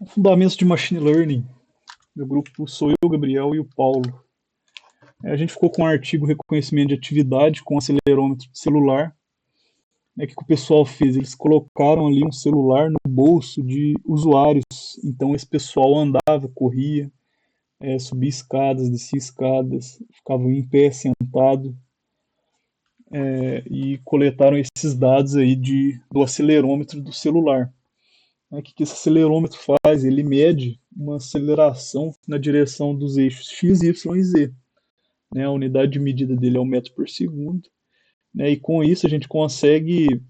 Fundamentos de Machine Learning. Meu grupo sou eu, Gabriel e o Paulo. A gente ficou com um artigo reconhecimento de atividade com acelerômetro de celular. Que o pessoal fez? Eles colocaram ali um celular no bolso de usuários. Então esse pessoal andava, corria, subia escadas, descia escadas, ficava em pé, sentado, e coletaram esses dados aí do acelerômetro do celular. O que esse acelerômetro faz? Ele mede uma aceleração na direção dos eixos x, y e z. A unidade de medida dele é o metro por segundo. E com isso a gente consegue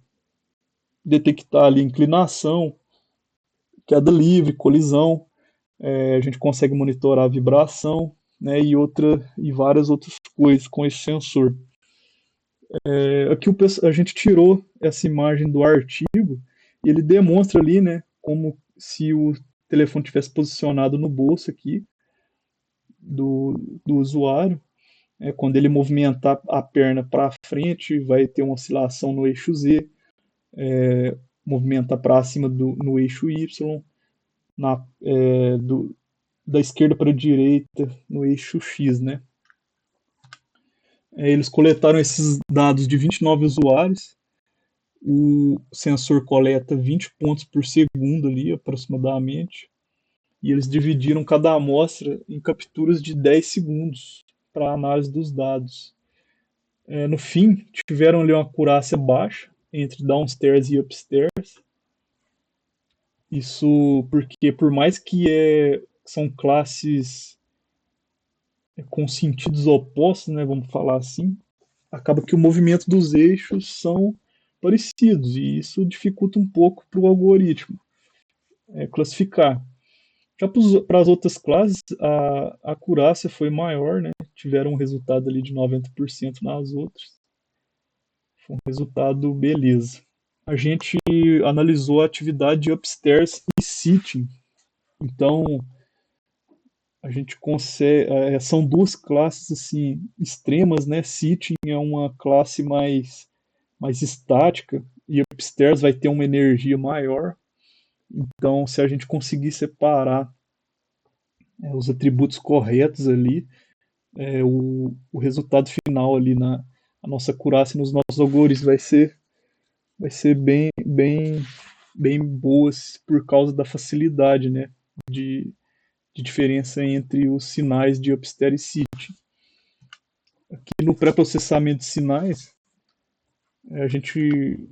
detectar ali inclinação, queda livre, colisão. A gente consegue monitorar a vibração, e várias outras coisas com esse sensor. Aqui a gente tirou essa imagem do artigo e ele demonstra ali, como se o telefone tivesse posicionado no bolso aqui do usuário. Quando ele movimentar a perna para frente, vai ter uma oscilação no eixo Z, movimentar para cima no eixo Y, da esquerda para a direita no eixo X, né? Eles coletaram esses dados de 29 usuários. O sensor coleta 20 pontos por segundo ali, aproximadamente, e eles dividiram cada amostra em capturas de 10 segundos para análise dos dados. No fim, tiveram ali uma acurácia baixa entre downstairs e upstairs. Isso porque, por mais que são classes com sentidos opostos, né, vamos falar assim, acaba que o movimento dos eixos são parecidos, e isso dificulta um pouco para o algoritmo classificar. Já para as outras classes, a acurácia foi maior, né? Tiveram um resultado ali de 90% nas outras. Foi um resultado beleza. A gente analisou a atividade upstairs e sitting. Então, a gente consegue. São duas classes assim extremas, né? Sitting é uma classe mais estática e upstairs vai ter uma energia maior. Então, se a gente conseguir separar os atributos corretos ali, o resultado final ali a nossa acurácia nos nossos algoritmos vai ser bem boas por causa da facilidade, né, de diferença entre os sinais de upstairs e sitting. Aqui no pré-processamento de sinais, a gente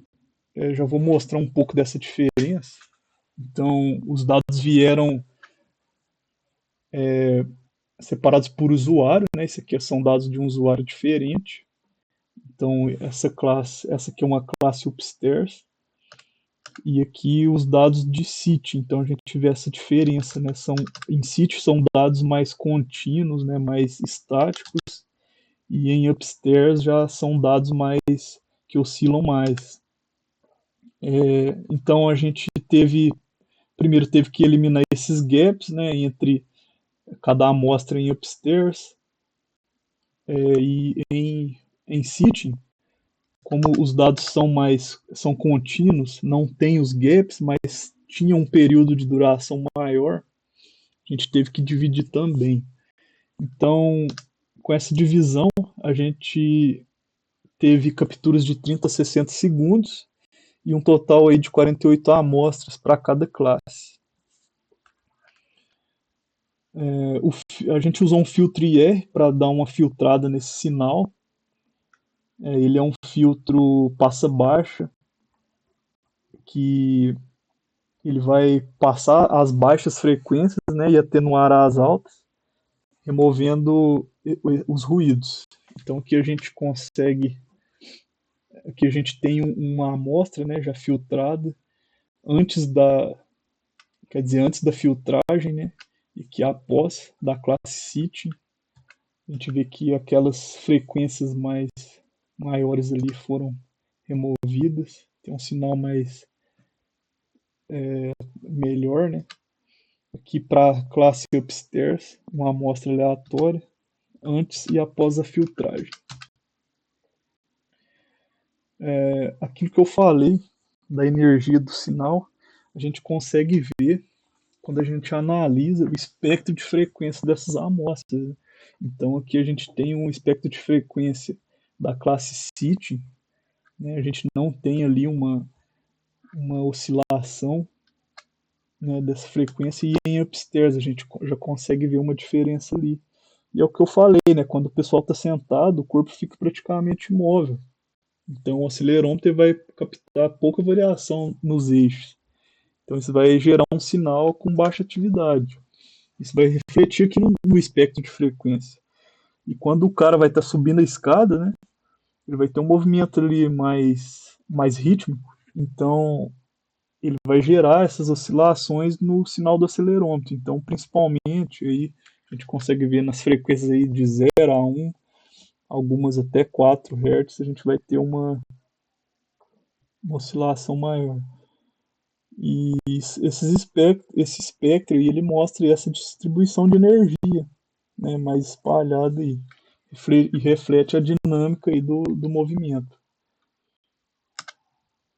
já vou mostrar um pouco dessa diferença. Então, os dados vieram separados por usuário, né? Esse aqui são dados de um usuário diferente. Então, essa aqui é uma classe upstairs. E aqui os dados de sítio. Então, a gente vê essa diferença, né? Em sítio são dados mais contínuos, né? Mais estáticos. E em upstairs já são dados mais que oscilam mais. Então, a gente primeiro teve que eliminar esses gaps, né? Entre cada amostra em upstairs e em sitting, como os dados são contínuos, não tem os gaps, mas tinha um período de duração maior, a gente teve que dividir também. Então, com essa divisão, a gente teve capturas de 30 a 60 segundos e um total aí de 48 amostras para cada classe. A gente usou um filtro IR para dar uma filtrada nesse sinal. Ele é um filtro passa baixa, que ele vai passar as baixas frequências, né, e atenuar as altas, removendo os ruídos. Então aqui a gente consegue, aqui a gente tem uma amostra, né, já filtrada antes da filtragem, né, e que após da classe sitting, a gente vê que aquelas frequências maiores ali foram removidas, tem um sinal melhor, né? Aqui para a classe upstairs, uma amostra aleatória, antes e após a filtragem. Aquilo que eu falei da energia do sinal, a gente consegue ver quando a gente analisa o espectro de frequência dessas amostras, né? Então aqui a gente tem um espectro de frequência da classe CIT, né? A gente não tem ali uma oscilação, né, dessa frequência, e em upstairs a gente já consegue ver uma diferença ali. E é o que eu falei, né? Quando o pessoal está sentado, o corpo fica praticamente imóvel. Então o acelerômetro vai captar pouca variação nos eixos. Então isso vai gerar um sinal com baixa atividade. Isso vai refletir aqui no espectro de frequência. E quando o cara vai estar subindo a escada, né, ele vai ter um movimento ali mais rítmico. Então ele vai gerar essas oscilações no sinal do acelerômetro. Então, principalmente, aí, a gente consegue ver nas frequências aí de 0 a 1, algumas até 4 Hz, a gente vai ter uma oscilação maior. E esse espectro aí, ele mostra essa distribuição de energia, né, mais espalhada aí, e reflete a dinâmica aí do movimento.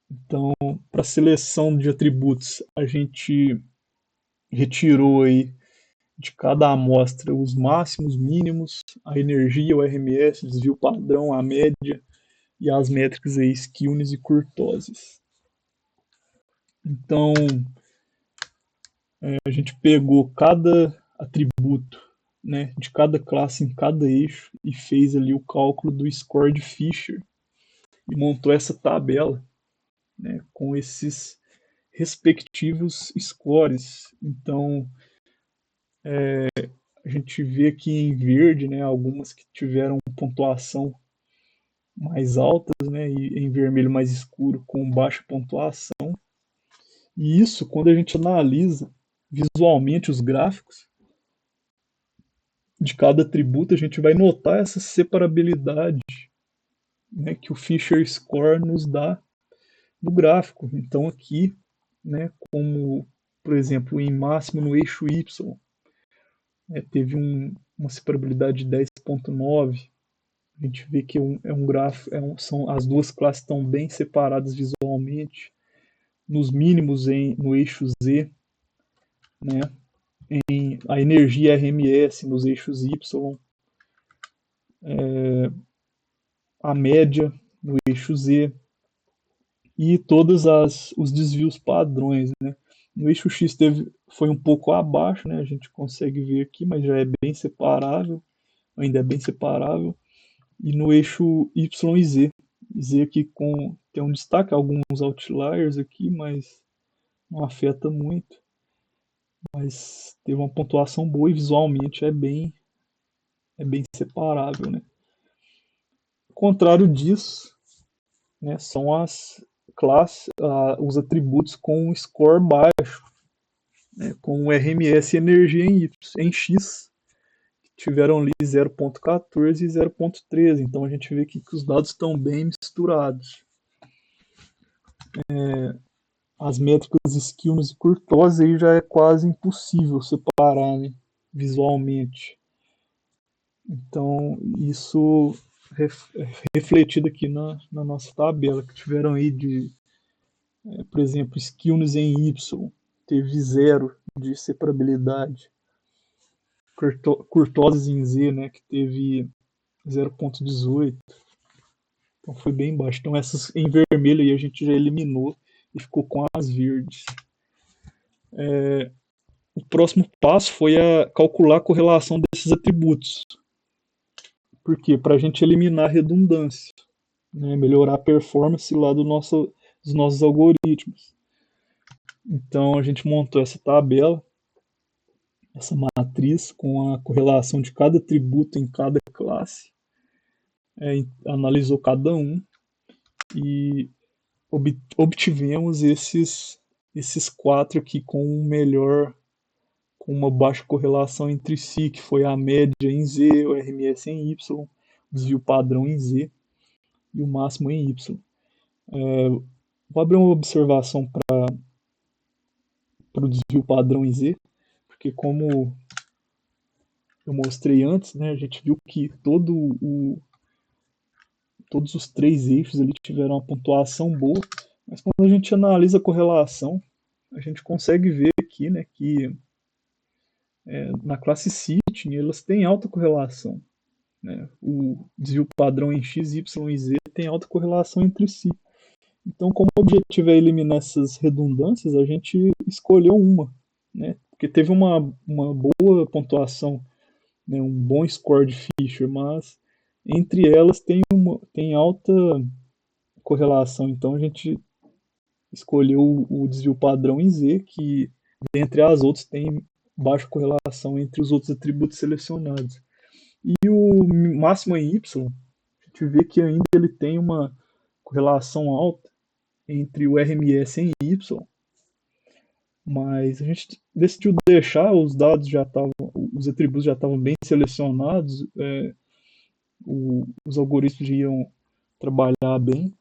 Então, para seleção de atributos, a gente retirou aí de cada amostra os máximos, mínimos, a energia, o RMS, desvio padrão, a média e as métricas aí, skewness e kurtoses. Então, a gente pegou cada atributo, né, de cada classe em cada eixo e fez ali o cálculo do score de Fisher e montou essa tabela, né, com esses respectivos scores. Então, a gente vê aqui em verde, né, algumas que tiveram pontuação mais altas, né, e em vermelho mais escuro com baixa pontuação. E isso, quando a gente analisa visualmente os gráficos de cada atributo, a gente vai notar essa separabilidade, né, que o Fisher Score nos dá no gráfico. Então aqui, né, como por exemplo em máximo no eixo Y, né, teve uma separabilidade de 10,9. A gente vê que é um gráfico, são, as duas classes estão bem separadas visualmente. Nos mínimos no eixo Z, né, a energia RMS nos eixos Y, a média no eixo Z e todos os desvios padrões, né. No eixo X foi um pouco abaixo, né, a gente consegue ver aqui, mas já é bem separável, ainda é bem separável. E no eixo Y e Z. Z aqui tem um destaque, alguns outliers aqui, mas não afeta muito. Mas teve uma pontuação boa e visualmente é bem separável, né? Ao contrário disso, né, são as classes, os atributos com score baixo, né, com RMS e energia em X, tiveram ali 0,14 e 0,13. Então a gente vê que os dados estão bem misturados. As métricas skewness e kurtose aí já é quase impossível separar, né, visualmente. Então isso refletido aqui na nossa tabela, que tiveram aí por exemplo, skewness em Y, teve 0 de separabilidade. Kurtose em Z, né, que teve 0,18. Então foi bem baixo. Então essas em vermelho aí a gente já eliminou e ficou com as verdes. O próximo passo foi calcular a correlação desses atributos. Por quê? Para a gente eliminar a redundância, né? Melhorar a performance lá dos nossos algoritmos. Então a gente montou essa tabela, essa matriz com a correlação de cada atributo em cada classe, analisou cada um e obtivemos esses quatro aqui com uma baixa correlação entre si, que foi a média em Z, o RMS em Y, o desvio padrão em Z e o máximo em Y. Vou abrir uma observação para o desvio padrão em Z, porque como eu mostrei antes, né, a gente viu que todos os três eixos ali tiveram uma pontuação boa, mas quando a gente analisa a correlação, a gente consegue ver aqui, né, que na classe Sitting elas têm alta correlação, né? O desvio padrão em x, y e z tem alta correlação entre si. Então, como o objetivo é eliminar essas redundâncias, a gente escolheu uma, né? Porque teve uma boa pontuação, né? Um bom score de Fisher, mas entre elas tem alta correlação. Então, a gente escolheu o desvio padrão em Z, que dentre as outras tem baixa correlação entre os outros atributos selecionados. E o máximo em Y, a gente vê que ainda ele tem uma correlação alta entre o RMS em Y, mas a gente decidiu deixar os dados já estavam, os atributos já estavam bem selecionados, os algoritmos iam trabalhar bem,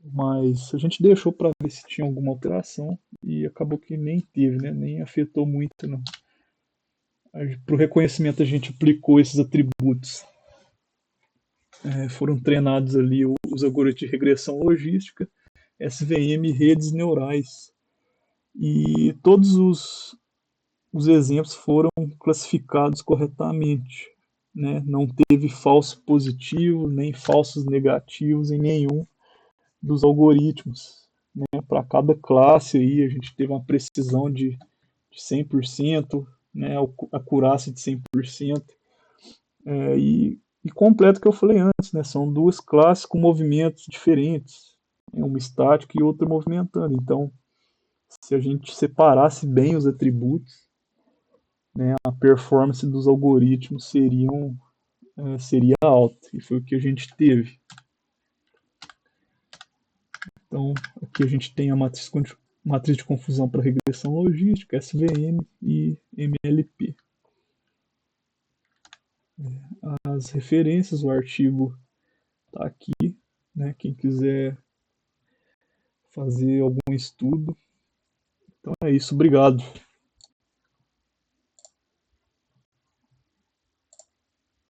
mas a gente deixou para ver se tinha alguma alteração e acabou que nem teve, né? Nem afetou muito, não. Para o reconhecimento a gente aplicou esses atributos. Foram treinados ali os algoritmos de regressão logística, SVM e redes neurais. E todos os exemplos foram classificados corretamente. Né? Não teve falso positivo, nem falsos negativos em nenhum dos algoritmos. Né? Para cada classe aí, a gente teve uma precisão de 100%, né? Acurácia de 100%. E completo o que eu falei antes, né? São duas classes com movimentos diferentes, uma estática e outra movimentando. Então, se a gente separasse bem os atributos, né, a performance dos algoritmos seria alta, e foi o que a gente teve. Então, aqui a gente tem a matriz de confusão para regressão logística, SVM e MLP. As referências, o artigo está aqui, né, quem quiser fazer algum estudo. Então é isso, obrigado.